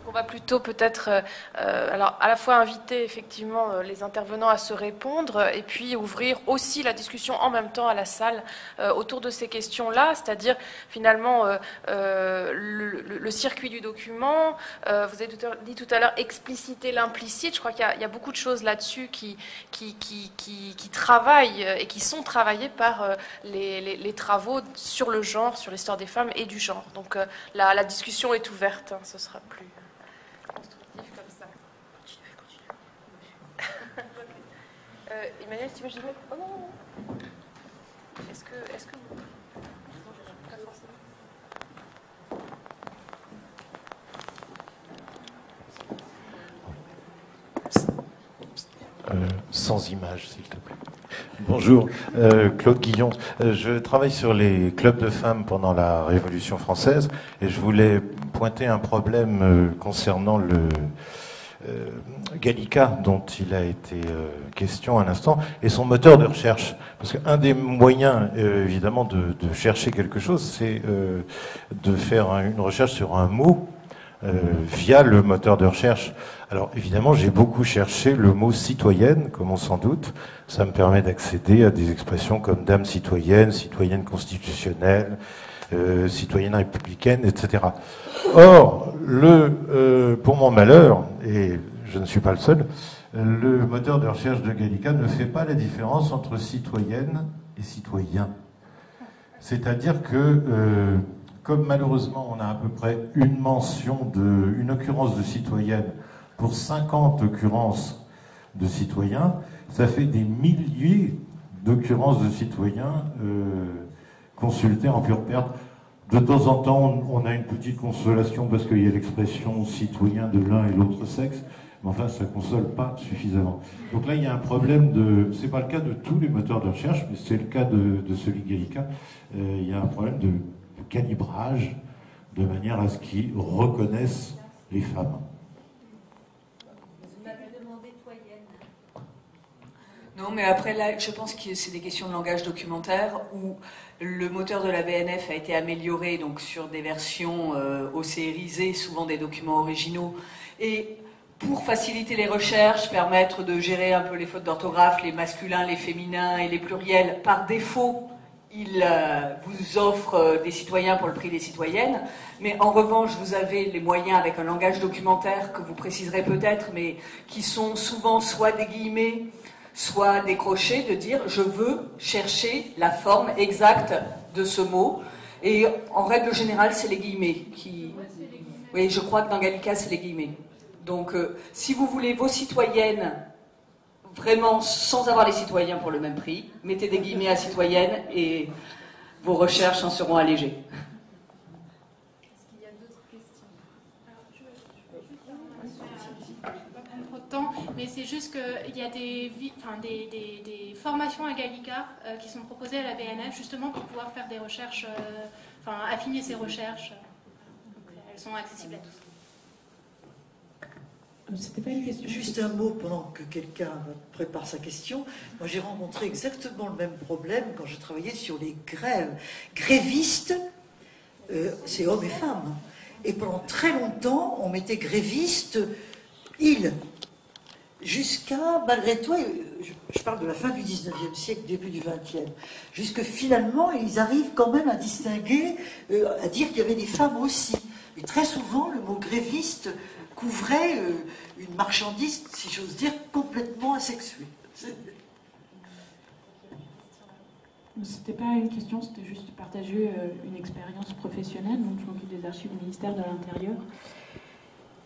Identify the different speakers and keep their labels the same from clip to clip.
Speaker 1: On va plutôt peut-être alors à la fois inviter effectivement les intervenants à se répondre et puis ouvrir aussi la discussion en même temps à la salle autour de ces questions-là, c'est-à-dire finalement le circuit du document. Vous avez dit tout à l'heure expliciter l'implicite. Je crois qu'il y a beaucoup de choses là-dessus qui travaillent et qui sont travaillées par les travaux sur le genre, sur l'histoire des femmes et du genre. Donc la discussion est ouverte, hein, ce sera plus constructif comme ça. Emmanuel, si tu veux, j'y vais. Oh non, non. Est-ce que vous... Pas
Speaker 2: forcément. Sans image, s'il te plaît. Bonjour, Claude Guillon. Je travaille sur les clubs de femmes pendant la Révolution française et je voulais pointer un problème concernant le Gallica dont il a été question à l'instant et son moteur de recherche. Parce qu'un des moyens, évidemment, de chercher quelque chose, c'est de faire une recherche sur un mot via le moteur de recherche. Alors évidemment, j'ai beaucoup cherché le mot citoyenne, comme on s'en doute. Ça me permet d'accéder à des expressions comme dame citoyenne, citoyenne constitutionnelle, citoyenne républicaine, etc. Or, pour mon malheur, et je ne suis pas le seul, le moteur de recherche de Gallica ne fait pas la différence entre citoyenne et citoyen. C'est-à-dire que comme malheureusement on a à peu près une occurrence de citoyenne pour 50 occurrences de citoyens, ça fait des milliers d'occurrences de citoyens consultés en pure perte. De temps en temps, on a une petite consolation parce qu'il y a l'expression citoyen de l'un et l'autre sexe, mais enfin, ça ne console pas suffisamment. Donc là, il y a un problème c'est pas le cas de tous les moteurs de recherche, mais c'est le cas de celui de Gallica. Il y a un problème de calibrage de manière à ce qu'ils reconnaissent les femmes.
Speaker 3: Vous m'avez demandé toyenne.
Speaker 4: Non, mais après, là, je pense que c'est des questions de langage documentaire où le moteur de la BNF a été amélioré donc, sur des versions océrisées, souvent des documents originaux. Et pour faciliter les recherches, permettre de gérer un peu les fautes d'orthographe, les masculins, les féminins et les pluriels, par défaut, il vous offre des citoyens pour le prix des citoyennes, mais en revanche, vous avez les moyens avec un langage documentaire que vous préciserez peut-être, mais qui sont souvent soit des guillemets, soit des crochets, de dire « je veux chercher la forme exacte de ce mot ». Et en règle générale, c'est les guillemets qui... Oui, je crois que dans Gallica, c'est les guillemets. Donc, si vous voulez vos citoyennes... vraiment sans avoir les citoyens pour le même prix, mettez des guillemets à citoyenne et vos recherches en seront allégées.
Speaker 3: Est-ce qu'il y a d'autres questions?
Speaker 5: Pas prendre trop de temps, mais c'est juste qu'il y a des formations à Gallica qui sont proposées à la BNF justement pour pouvoir faire des recherches, affiner ces recherches. Donc, elles sont accessibles à tous.
Speaker 6: C'était pas une question. Juste un mot pendant que quelqu'un prépare sa question. Moi, j'ai rencontré exactement le même problème quand je travaillais sur les grèves. Grévistes, c'est hommes et femmes. Et pendant très longtemps, on mettait grévistes, ils. Jusqu'à, malgré tout, je parle de la fin du 19e siècle, début du 20e, jusque finalement, ils arrivent quand même à distinguer, à dire qu'il y avait des femmes aussi. Et très souvent, le mot gréviste couvrait une marchandise, si j'ose dire, complètement asexuée.
Speaker 7: C'était pas une question, c'était juste partager une expérience professionnelle. Donc, je m'occupe des archives du ministère de l'Intérieur.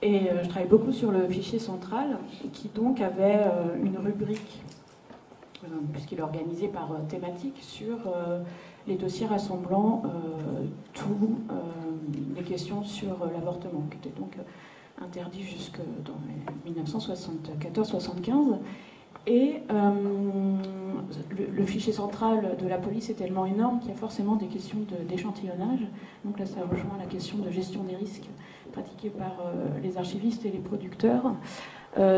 Speaker 7: Et je travaille beaucoup sur le fichier central, qui donc avait une rubrique, puisqu'il est organisé par thématique, sur les dossiers rassemblant tous les questions sur l'avortement, qui était donc interdit jusque dans 1974-75. Et le fichier central de la police est tellement énorme qu'il y a forcément des questions d'échantillonnage. Donc là, ça rejoint la question de gestion des risques pratiquée par les archivistes et les producteurs.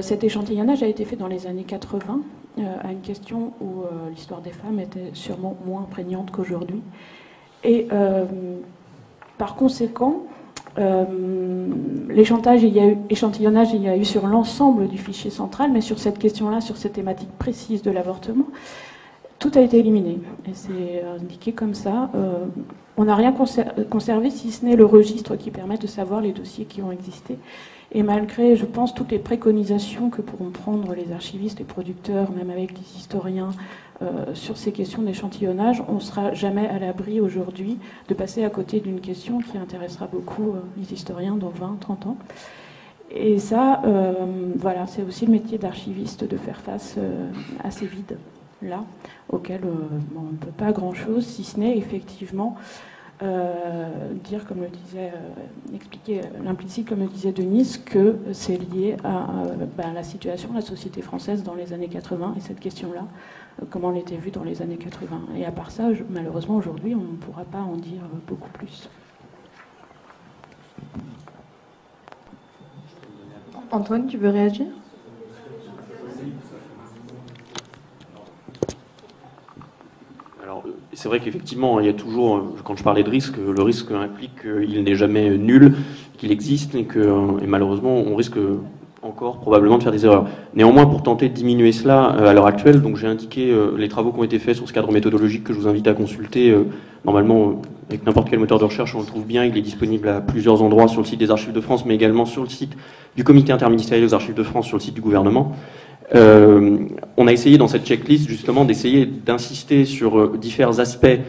Speaker 7: Cet échantillonnage a été fait dans les années 80 à une question où l'histoire des femmes était sûrement moins prégnante qu'aujourd'hui. Et par conséquent, l'échantillonnage, il y a eu sur l'ensemble du fichier central, mais sur cette question-là, sur cette thématique précise de l'avortement, tout a été éliminé. Et c'est indiqué comme ça. On n'a rien conservé, si ce n'est le registre qui permet de savoir les dossiers qui ont existé. Et malgré, je pense, toutes les préconisations que pourront prendre les archivistes, les producteurs, même avec les historiens, sur ces questions d'échantillonnage, on ne sera jamais à l'abri aujourd'hui de passer à côté d'une question qui intéressera beaucoup les historiens dans 20, 30 ans. Et ça, voilà, c'est aussi le métier d'archiviste de faire face à ces vides-là, auxquels on ne peut pas grand-chose, si ce n'est effectivement dire, comme le disait, expliquer l'implicite, comme le disait Denise, que c'est lié à la situation de la société française dans les années 80 et cette question-là, comment elle était vue dans les années 80. Et à part ça, malheureusement, aujourd'hui, on ne pourra pas en dire beaucoup plus.
Speaker 3: Antoine, tu veux réagir ?
Speaker 8: Alors, c'est vrai qu'effectivement, il y a toujours, quand je parlais de risque, le risque implique qu'il n'est jamais nul, qu'il existe et malheureusement, on risque encore probablement de faire des erreurs. Néanmoins, pour tenter de diminuer cela à l'heure actuelle, donc j'ai indiqué les travaux qui ont été faits sur ce cadre méthodologique que je vous invite à consulter. Normalement, avec n'importe quel moteur de recherche, on le trouve bien. Il est disponible à plusieurs endroits sur le site des Archives de France, mais également sur le site du Comité interministériel aux Archives de France, sur le site du gouvernement. On a essayé dans cette checklist justement d'essayer d'insister sur différents aspects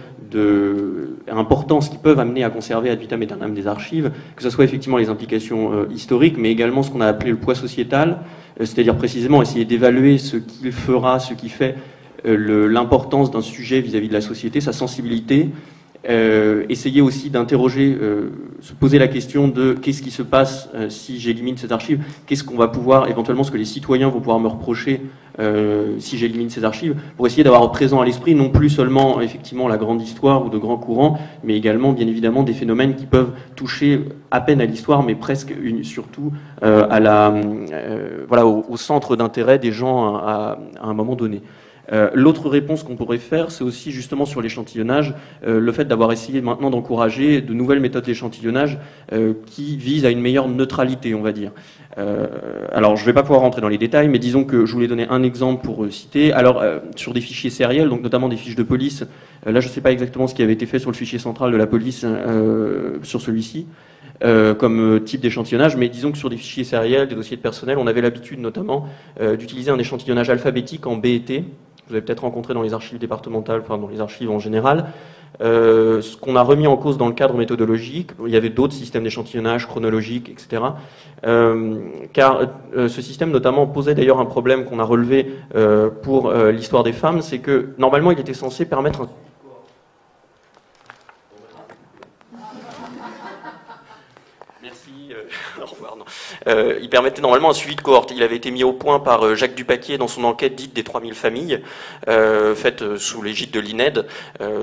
Speaker 8: importance qui peuvent amener à conserver ad vitam aeternam des archives, que ce soit effectivement les implications historiques, mais également ce qu'on a appelé le poids sociétal, c'est-à-dire précisément essayer d'évaluer ce qu'il fera, ce qui fait l'importance d'un sujet vis-à-vis de la société, sa sensibilité. Essayer aussi d'interroger, se poser la question de qu'est-ce qui se passe si j'élimine ces archives, qu'est-ce qu'on va pouvoir, éventuellement ce que les citoyens vont pouvoir me reprocher si j'élimine ces archives, pour essayer d'avoir présent à l'esprit non plus seulement effectivement la grande histoire ou de grands courants, mais également bien évidemment des phénomènes qui peuvent toucher à peine à l'histoire, mais presque surtout au centre d'intérêt des gens à un moment donné. L'autre réponse qu'on pourrait faire, c'est aussi justement sur l'échantillonnage, le fait d'avoir essayé maintenant d'encourager de nouvelles méthodes d'échantillonnage qui visent à une meilleure neutralité, on va dire. Alors, je ne vais pas pouvoir rentrer dans les détails, mais disons que je voulais donner un exemple pour citer. Alors, sur des fichiers sériels, donc notamment des fiches de police, là, je ne sais pas exactement ce qui avait été fait sur le fichier central de la police, sur celui-ci, comme type d'échantillonnage, mais disons que sur des fichiers sériels, des dossiers de personnel, on avait l'habitude notamment d'utiliser un échantillonnage alphabétique en B et T. Vous avez peut-être rencontré dans les archives départementales, enfin dans les archives en général. Ce qu'on a remis en cause dans le cadre méthodologique, il y avait d'autres systèmes d'échantillonnage chronologique, etc. Car ce système notamment posait d'ailleurs un problème qu'on a relevé pour l'histoire des femmes, c'est que normalement il était censé permettre au revoir, non. Il permettait normalement un suivi de cohorte. Il avait été mis au point par Jacques Dupaquier dans son enquête dite des 3000 familles, faite sous l'égide de l'INED,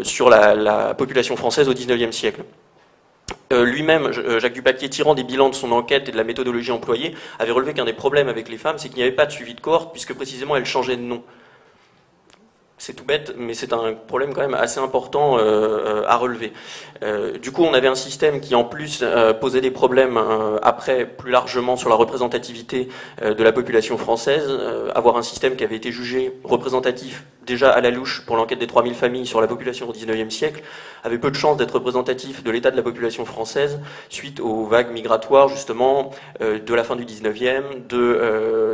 Speaker 8: sur la population française au XIXe siècle. Lui-même, Jacques Dupaquier, tirant des bilans de son enquête et de la méthodologie employée, avait relevé qu'un des problèmes avec les femmes, c'est qu'il n'y avait pas de suivi de cohorte, puisque précisément elles changeaient de nom. C'est tout bête, mais c'est un problème quand même assez important à relever. Du coup, on avait un système qui, en plus, posait des problèmes après, plus largement, sur la représentativité de la population française. Avoir un système qui avait été jugé représentatif, déjà à la louche, pour l'enquête des 3000 familles sur la population au XIXe siècle, avait peu de chances d'être représentatif de l'état de la population française, suite aux vagues migratoires, justement, de la fin du XIXe,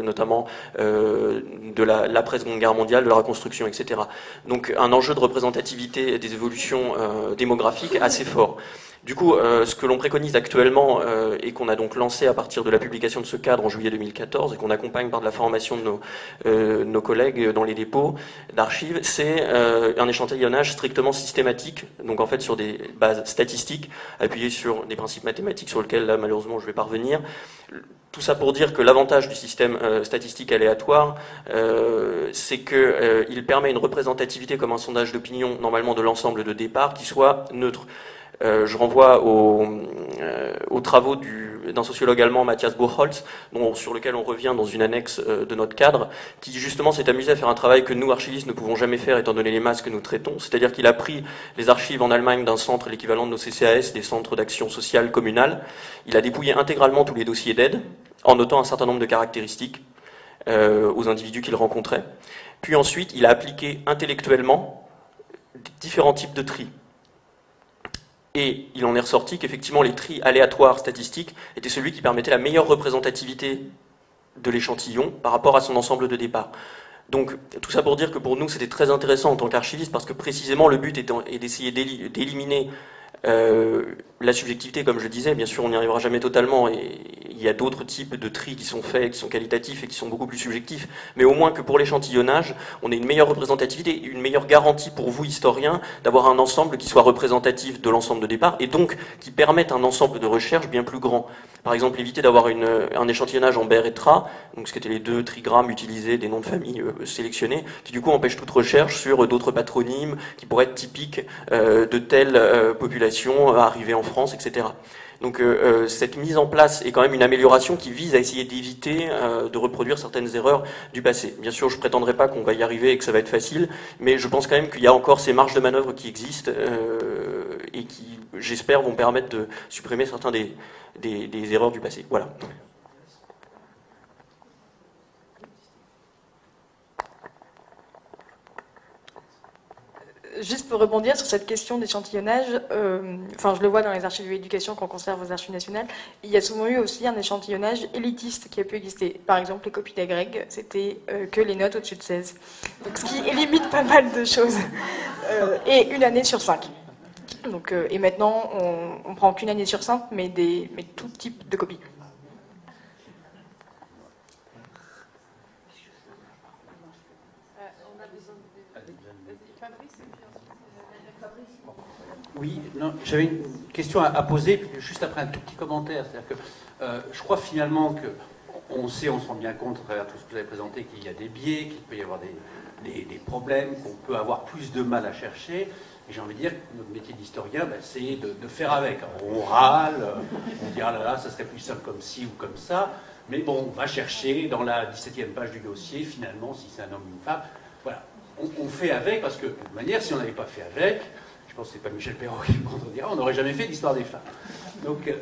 Speaker 8: notamment de l'après-Seconde Guerre mondiale, de la reconstruction, etc. Donc un enjeu de représentativité des évolutions démographiques assez fort. Du coup, ce que l'on préconise actuellement et qu'on a donc lancé à partir de la publication de ce cadre en juillet 2014 et qu'on accompagne par de la formation de nos collègues dans les dépôts d'archives, c'est un échantillonnage strictement systématique, donc en fait sur des bases statistiques, appuyées sur des principes mathématiques sur lesquels là malheureusement je ne vais pas revenir. Tout ça pour dire que l'avantage du système statistique aléatoire, c'est qu'il permet une représentativité comme un sondage d'opinion normalement de l'ensemble de départ qui soit neutre. Je renvoie aux travaux du d'un sociologue allemand, Matthias Buchholz, sur lequel on revient dans une annexe de notre cadre, qui justement s'est amusé à faire un travail que nous, archivistes, ne pouvons jamais faire étant donné les masses que nous traitons. C'est-à-dire qu'il a pris les archives en Allemagne d'un centre, l'équivalent de nos CCAS, des centres d'action sociale communale. Il a dépouillé intégralement tous les dossiers d'aide, en notant un certain nombre de caractéristiques aux individus qu'il rencontrait. Puis ensuite, il a appliqué intellectuellement différents types de tri. Et il en est ressorti qu'effectivement, les tris aléatoires statistiques étaient celui qui permettait la meilleure représentativité de l'échantillon par rapport à son ensemble de départ. Donc, tout ça pour dire que pour nous, c'était très intéressant en tant qu'archiviste, parce que précisément, le but est d'essayer d'éliminer la subjectivité, comme je disais. Bien sûr, on n'y arrivera jamais totalement, et il y a d'autres types de tri qui sont faits, qui sont qualitatifs et qui sont beaucoup plus subjectifs, mais au moins que pour l'échantillonnage, on ait une meilleure représentativité, une meilleure garantie pour vous, historiens, d'avoir un ensemble qui soit représentatif de l'ensemble de départ, et donc qui permette un ensemble de recherche bien plus grand. Par exemple, éviter d'avoir un échantillonnage en BER et TRA, donc ce qui étaient les deux trigrammes utilisés, des noms de famille sélectionnés, qui du coup empêchent toute recherche sur d'autres patronymes qui pourraient être typiques de telle population arrivée en France, etc. Donc cette mise en place est quand même une amélioration qui vise à essayer d'éviter de reproduire certaines erreurs du passé. Bien sûr, je ne prétendrai pas qu'on va y arriver et que ça va être facile, mais je pense quand même qu'il y a encore ces marges de manœuvre qui existent et qui, j'espère, vont permettre de supprimer certains des erreurs du passé. Voilà.
Speaker 3: Juste pour rebondir sur cette question d'échantillonnage, je le vois dans les archives de l'éducation qu'on conserve aux archives nationales, il y a souvent eu aussi un échantillonnage élitiste qui a pu exister. Par exemple, les copies d'agrég, c'était que les notes au-dessus de 16. Donc, ce qui limite pas mal de choses. Et une année sur 5. Donc, et maintenant, on prend qu'une année sur 5, mais tout type de copies.
Speaker 9: Oui, j'avais une question à poser, juste après un tout petit commentaire. C'est-à-dire que je crois finalement qu'on se rend bien compte, à travers tout ce que vous avez présenté, qu'il y a des biais, qu'il peut y avoir des problèmes, qu'on peut avoir plus de mal à chercher. Et j'ai envie de dire que notre métier d'historien, c'est de faire avec. Alors, on râle, on dit « Ah là là, ça serait plus simple comme ci ou comme ça ». Mais bon, on va chercher dans la 17e page du dossier, finalement, si c'est un homme ou une femme. Voilà, on fait avec, parce que de toute manière, si on n'avait pas fait avec... Je pense que ce n'est pas Michel Perrault qui m'entendira, on n'aurait jamais fait d'histoire des femmes. Donc, il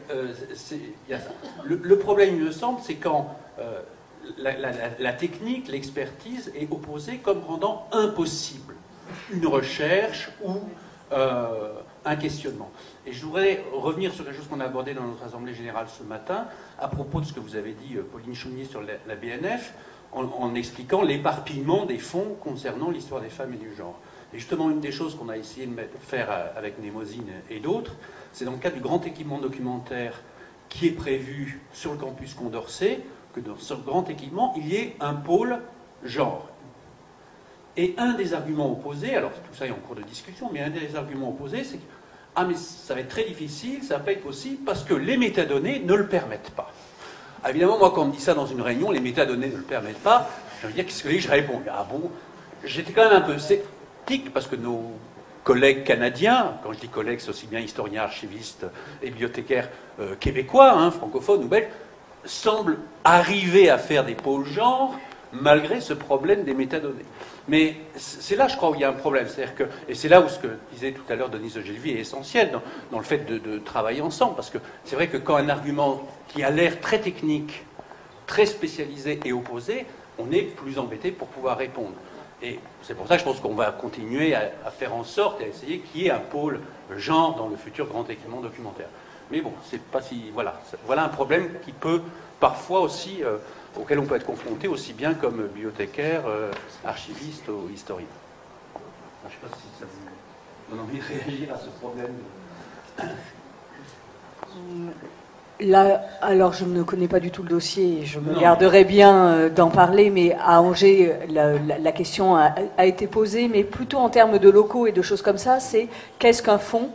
Speaker 9: y a ça. Le problème, il me semble, c'est quand la technique, l'expertise est opposée comme rendant impossible une recherche ou un questionnement. Et je voudrais revenir sur quelque chose qu'on a abordé dans notre Assemblée Générale ce matin, à propos de ce que vous avez dit, Pauline Chounier, sur la BNF, en expliquant l'éparpillement des fonds concernant l'histoire des femmes et du genre. Et justement, une des choses qu'on a essayé de faire avec Mnémosyne et d'autres, c'est dans le cadre du grand équipement documentaire qui est prévu sur le campus Condorcet, que dans ce grand équipement, il y ait un pôle genre. Et un des arguments opposés, alors tout ça est en cours de discussion, mais un des arguments opposés, c'est que ah mais ça va être très difficile, ça va pas être possible, parce que les métadonnées ne le permettent pas. Ah, évidemment, moi, quand on me dit ça dans une réunion, les métadonnées ne le permettent pas, j'ai envie de dire, qu'est-ce que je réponds? Ah bon, j'étais quand même un peu parce que nos collègues canadiens, quand je dis collègues, c'est aussi bien historiens, archivistes et bibliothécaires québécois, francophones ou belges, semblent arriver à faire des pôles genre malgré ce problème des métadonnées. Mais c'est là, je crois, où il y a un problème. Et c'est là où ce que disait tout à l'heure Denise Ogilvy est essentiel dans le fait de travailler ensemble. Parce que c'est vrai que quand un argument qui a l'air très technique, très spécialisé est opposé, on est plus embêté pour pouvoir répondre. Et c'est pour ça que je pense qu'on va continuer à faire en sorte et à essayer qu'il y ait un pôle genre dans le futur grand équipement documentaire. Mais bon, c'est pas si... Voilà un problème qui peut parfois aussi... auquel on peut être confronté aussi bien comme bibliothécaire, archiviste ou historien. Je ne sais pas si ça vous donne envie de réagir à ce problème.
Speaker 10: Là, alors je ne connais pas du tout le dossier et je me garderai bien d'en parler, mais à Angers, la question a été posée, mais plutôt en termes de locaux et de choses comme ça, c'est qu'est-ce qu'un fonds,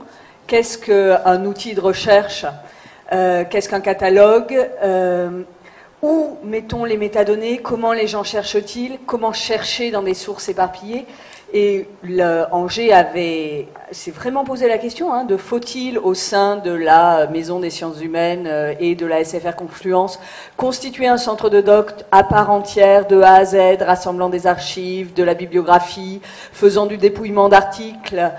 Speaker 10: qu'est-ce qu'un outil de recherche, qu'est-ce qu'un catalogue, où mettons les métadonnées, comment les gens cherchent-ils, comment chercher dans des sources éparpillées. Et Angers s'est vraiment posé la question de faut-il, au sein de la Maison des sciences humaines et de la SFR Confluence, constituer un centre de doc à part entière, de A à Z, rassemblant des archives, de la bibliographie, faisant du dépouillement d'articles,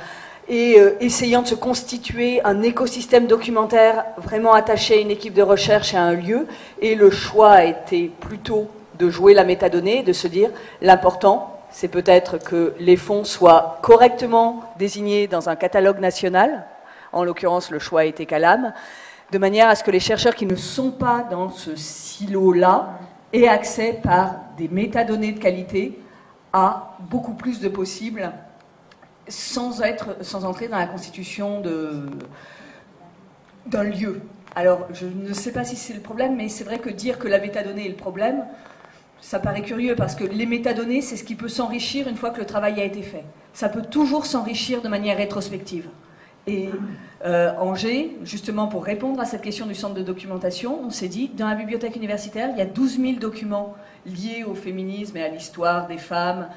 Speaker 10: et essayant de se constituer un écosystème documentaire vraiment attaché à une équipe de recherche et à un lieu. Et le choix a été plutôt de jouer la métadonnée, de se dire l'important, c'est peut-être que les fonds soient correctement désignés dans un catalogue national. En l'occurrence, le choix a été Calam, de manière à ce que les chercheurs qui ne sont pas dans ce silo-là aient accès par des métadonnées de qualité à beaucoup plus de possibles, sans entrer dans la constitution d'un lieu. Alors, je ne sais pas si c'est le problème, mais c'est vrai que dire que la métadonnée est le problème, ça paraît curieux, parce que les métadonnées, c'est ce qui peut s'enrichir une fois que le travail a été fait. Ça peut toujours s'enrichir de manière rétrospective. Et Angers, justement pour répondre à cette question du centre de documentation, on s'est dit, dans la bibliothèque universitaire, il y a 12 000 documents liés au féminisme et à l'histoire des femmes,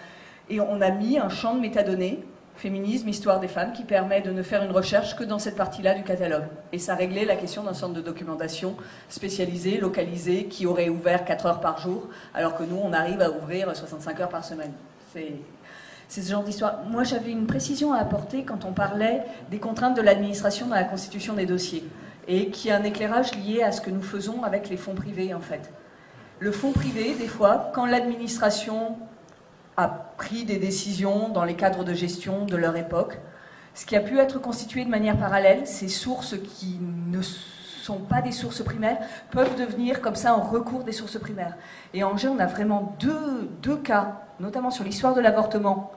Speaker 10: et on a mis un champ de métadonnées, féminisme, histoire des femmes, qui permet de ne faire une recherche que dans cette partie-là du catalogue. Et ça réglait la question d'un centre de documentation spécialisé, localisé, qui aurait ouvert 4 heures par jour, alors que nous, on arrive à ouvrir 65 heures par semaine. C'est ce genre d'histoire. Moi, j'avais une précision à apporter quand on parlait des contraintes de l'administration dans la constitution des dossiers, et qui a un éclairage lié à ce que nous faisons avec les fonds privés, en fait. Le fonds privé, des fois, quand l'administration a pris des décisions dans les cadres de gestion de leur époque, ce qui a pu être constitué de manière parallèle, ces sources qui ne sont pas des sources primaires, peuvent devenir comme ça un recours des sources primaires. Et en Angers, on a vraiment deux cas, notamment sur l'histoire de l'avortement,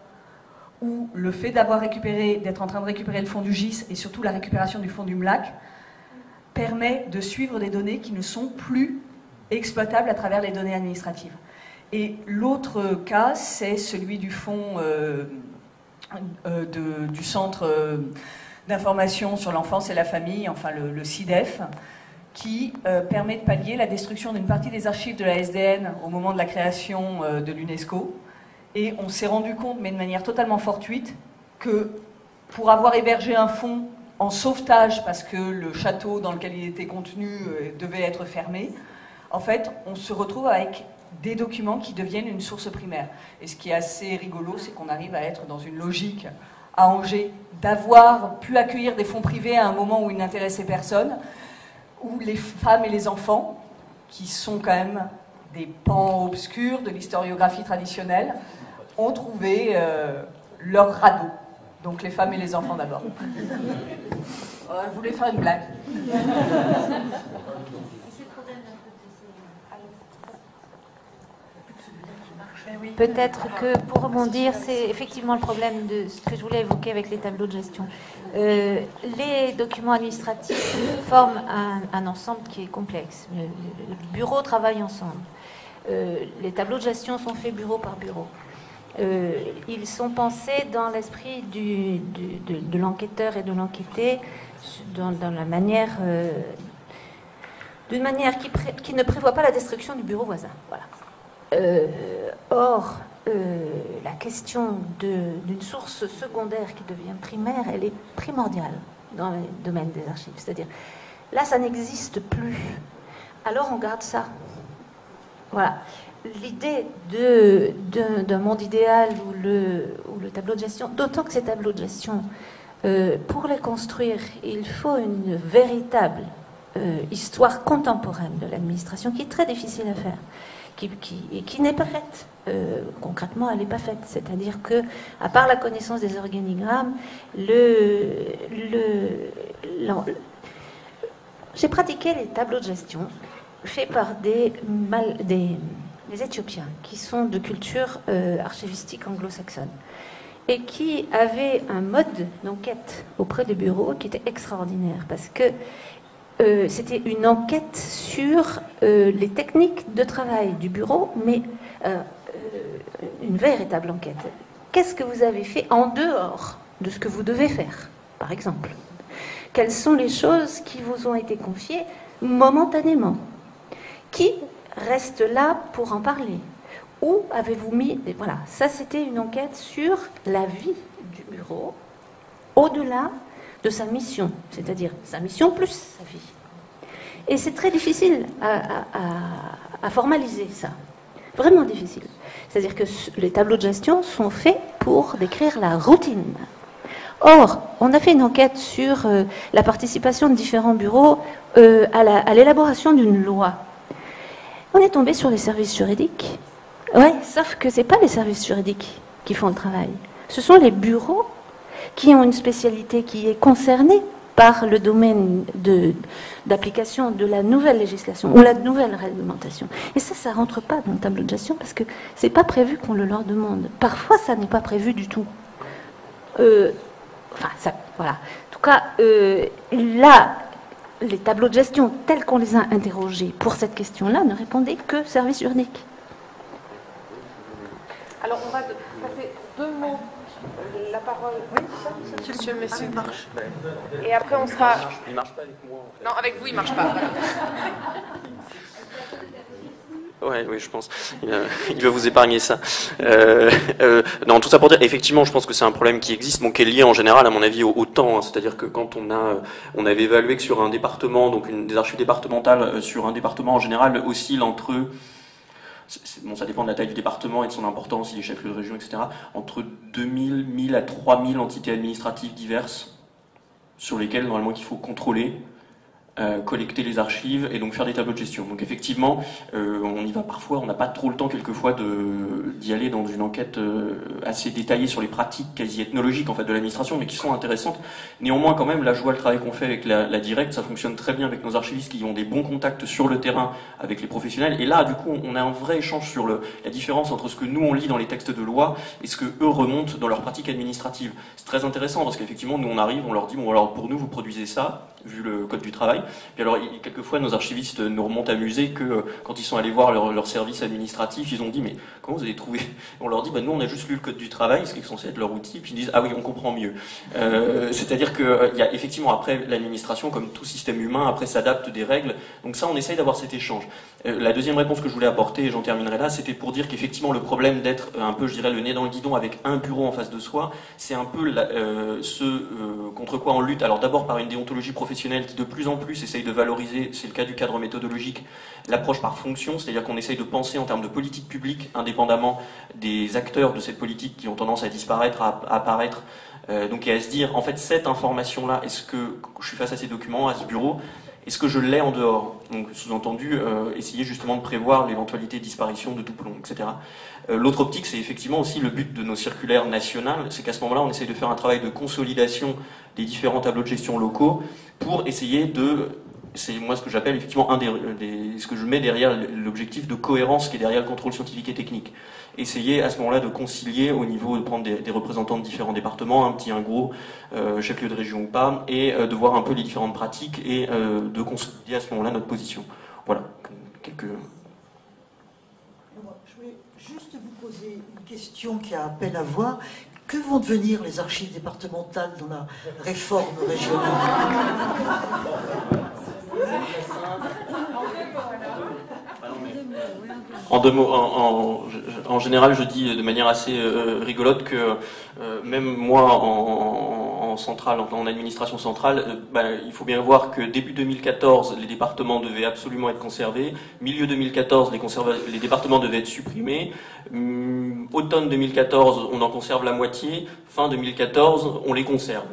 Speaker 10: où le fait d'être en train de récupérer le fonds du GIS et surtout la récupération du fonds du MLAC permet de suivre des données qui ne sont plus exploitables à travers les données administratives. Et l'autre cas, c'est celui du fonds du Centre d'information sur l'enfance et la famille, enfin le CIDEF, qui permet de pallier la destruction d'une partie des archives de la SDN au moment de la création de l'UNESCO. Et on s'est rendu compte, mais de manière totalement fortuite, que pour avoir hébergé un fonds en sauvetage, parce que le château dans lequel il était contenu devait être fermé, en fait, on se retrouve avec des documents qui deviennent une source primaire. Et ce qui est assez rigolo, c'est qu'on arrive à être dans une logique à Angers d'avoir pu accueillir des fonds privés à un moment où ils n'intéressaient personne, où les femmes et les enfants, qui sont quand même des pans obscurs de l'historiographie traditionnelle, ont trouvé leur radeau. Donc les femmes et les enfants d'abord. Je voulais faire une blague.
Speaker 11: Peut-être que pour rebondir, c'est effectivement le problème de ce que je voulais évoquer avec les tableaux de gestion. Les documents administratifs forment un ensemble qui est complexe. Les bureaux travaillent ensemble. Les tableaux de gestion sont faits bureau par bureau. Ils sont pensés dans l'esprit de l'enquêteur et de l'enquêté, dans la manière, d'une manière qui ne prévoit pas la destruction du bureau voisin. Voilà. Or, la question d'une source secondaire qui devient primaire, elle est primordiale dans le domaine des archives. C'est-à-dire, là, ça n'existe plus. Alors, on garde ça. Voilà. L'idée d'un monde idéal où le tableau de gestion, d'autant que ces tableaux de gestion, pour les construire, il faut une véritable histoire contemporaine de l'administration qui est très difficile à faire. Qui n'est pas faite. Concrètement, elle n'est pas faite. C'est-à-dire que, à part la connaissance des organigrammes, j'ai pratiqué les tableaux de gestion faits par des Éthiopiens qui sont de culture archivistique anglo-saxonne et qui avaient un mode d'enquête auprès des bureaux qui était extraordinaire parce que c'était une enquête sur les techniques de travail du bureau, mais une véritable enquête. Qu'est-ce que vous avez fait en dehors de ce que vous devez faire, par exemple? Quelles sont les choses qui vous ont été confiées momentanément? Qui reste là pour en parler? Où avez-vous mis... Et voilà, ça c'était une enquête sur la vie du bureau, au-delà de sa mission, c'est-à-dire sa mission plus sa vie. Et c'est très difficile à formaliser ça, vraiment difficile. C'est-à-dire que les tableaux de gestion sont faits pour décrire la routine. Or, on a fait une enquête sur la participation de différents bureaux à l'élaboration d'une loi. On est tombé sur les services juridiques. Ouais, sauf que ce n'est pas les services juridiques qui font le travail. Ce sont les bureaux qui ont une spécialité qui est concernée par le domaine d'application de la nouvelle législation ou la nouvelle réglementation. Et ça ne rentre pas dans le tableau de gestion parce que ce n'est pas prévu qu'on le leur demande. Parfois, ça n'est pas prévu du tout. Voilà. En tout cas, là, les tableaux de gestion tels qu'on les a interrogés pour cette question-là ne répondaient que service juridique.
Speaker 1: Alors, on va passer 2 mots. La parole. Oui, ça, monsieur, messieurs. Marche. Et après, on sera.
Speaker 8: Il ne marche pas avec moi. En fait.
Speaker 1: Non, avec vous, il ne marche pas. Voilà.
Speaker 8: Oui, je pense. Il va vous épargner ça. Non, tout ça pour dire, effectivement, je pense que c'est un problème qui existe, bon, qui est lié en général, à mon avis, au temps. Hein. C'est-à-dire que quand on avait évalué que sur un département, donc des archives départementales, sur un département en général, oscille entre bon, ça dépend de la taille du département et de son importance, il est chef-lieu de région, etc. Entre 2000, 1000 à 3000 entités administratives diverses sur lesquelles, normalement, il faut contrôler, collecter les archives et donc faire des tableaux de gestion. Donc effectivement, on y va parfois, on n'a pas trop le temps quelquefois d'y aller dans une enquête assez détaillée sur les pratiques quasi ethnologiques en fait de l'administration, mais qui sont intéressantes. Néanmoins, quand même, là je vois le travail qu'on fait avec la Directe, ça fonctionne très bien avec nos archivistes qui ont des bons contacts sur le terrain avec les professionnels. Et là, du coup, on a un vrai échange sur la différence entre ce que nous on lit dans les textes de loi et ce que eux remontent dans leurs pratiques administratives. C'est très intéressant parce qu'effectivement, nous on arrive, on leur dit bon alors pour nous vous produisez ça, vu le code du travail. Et alors, quelquefois, nos archivistes nous remontent amusés que quand ils sont allés voir leur service administratif, ils ont dit mais comment vous avez trouvé? On leur dit bah nous on a juste lu le code du travail, ce qui est censé être leur outil, puis ils disent ah oui on comprend mieux. C'est-à-dire que il y a effectivement après l'administration, comme tout système humain, après s'adapte des règles. Donc ça, on essaye d'avoir cet échange. La deuxième réponse que je voulais apporter, et j'en terminerai là, c'était pour dire qu'effectivement le problème d'être un peu, je dirais, le nez dans le guidon avec un bureau en face de soi, c'est un peu ce contre quoi on lutte. Alors d'abord par une déontologie professionnelle qui de plus en plus essaye de valoriser, c'est le cas du cadre méthodologique, l'approche par fonction, c'est-à-dire qu'on essaye de penser en termes de politique publique, indépendamment des acteurs de cette politique qui ont tendance à disparaître, à apparaître, donc et à se dire, en fait, cette information-là, est-ce que je suis face à ces documents, à ce bureau, est-ce que je l'ai en dehors? Donc, sous-entendu, essayer justement de prévoir l'éventualité de disparition, de doublons, etc. L'autre optique, c'est effectivement aussi le but de nos circulaires nationales, c'est qu'à ce moment-là, on essaye de faire un travail de consolidation des différents tableaux de gestion locaux pour essayer c'est moi ce que j'appelle effectivement ce que je mets derrière l'objectif de cohérence qui est derrière le contrôle scientifique et technique. Essayer à ce moment-là de concilier au niveau de prendre des représentants de différents départements, un petit, un gros, chef-lieu de région ou pas, et de voir un peu les différentes pratiques et de consolider à ce moment-là notre position. Voilà, quelques...
Speaker 6: Je voulais juste vous poser une question qui a appel à voix. Que vont devenir les archives départementales dans la réforme régionale?
Speaker 8: En 2 mots, en général, je dis de manière assez rigolote que même moi, en centrale, en administration centrale, il faut bien voir que début 2014, les départements devaient absolument être conservés. Milieu 2014, les départements devaient être supprimés. Automne 2014, on en conserve la moitié. Fin 2014, on les conserve.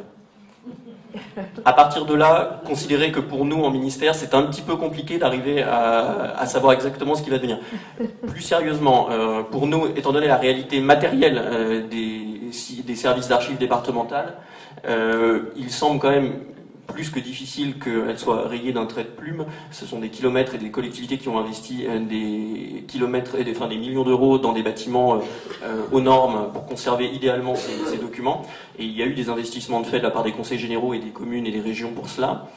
Speaker 8: À partir de là, considérez que pour nous, en ministère, c'est un petit peu compliqué d'arriver à savoir exactement ce qui va devenir. Plus sérieusement, pour nous, étant donné la réalité matérielle des services d'archives départementales, il semble quand même plus que difficile qu'elle soit rayée d'un trait de plume. Ce sont des kilomètres et des collectivités qui ont investi des kilomètres et des millions d'euros dans des bâtiments aux normes pour conserver idéalement ces documents. Et il y a eu des investissements de fait de la part des conseils généraux et des communes et des régions pour cela.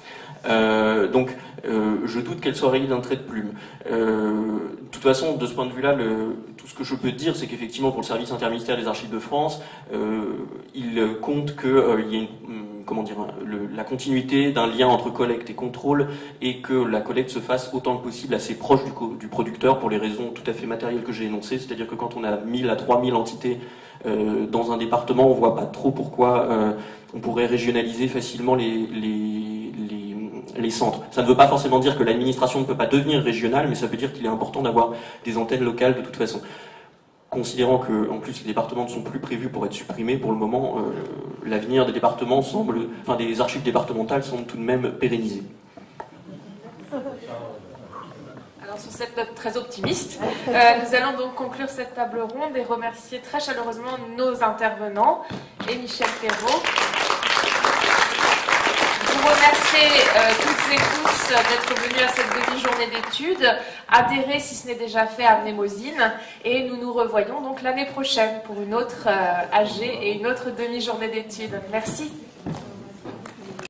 Speaker 8: Donc, je doute qu'elle soit rayée d'un trait de plume. De toute façon, de ce point de vue-là, tout ce que je peux dire, c'est qu'effectivement, pour le service interministériel des archives de France, il compte qu'il y ait la continuité continuité d'un lien entre collecte et contrôle, et que la collecte se fasse autant que possible assez proche du producteur pour les raisons tout à fait matérielles que j'ai énoncées, c'est-à-dire que quand on a 1000 à 3000 entités dans un département, on voit pas trop pourquoi on pourrait régionaliser facilement les centres. Ça ne veut pas forcément dire que l'administration ne peut pas devenir régionale, mais ça veut dire qu'il est important d'avoir des antennes locales de toute façon. Considérant que, en plus, les départements ne sont plus prévus pour être supprimés pour le moment, l'avenir des départements semble, enfin des archives départementales semble tout de même pérennisé.
Speaker 1: Alors sur cette note très optimiste, nous allons donc conclure cette table ronde et remercier très chaleureusement nos intervenants et Michel Perrault. Vous remercier toutes et tous d'être venus à cette demi-journée d'études. Adhérez, si ce n'est déjà fait, à Mnémosyne. Et nous nous revoyons donc l'année prochaine pour une autre AG et une autre demi-journée d'études. Merci.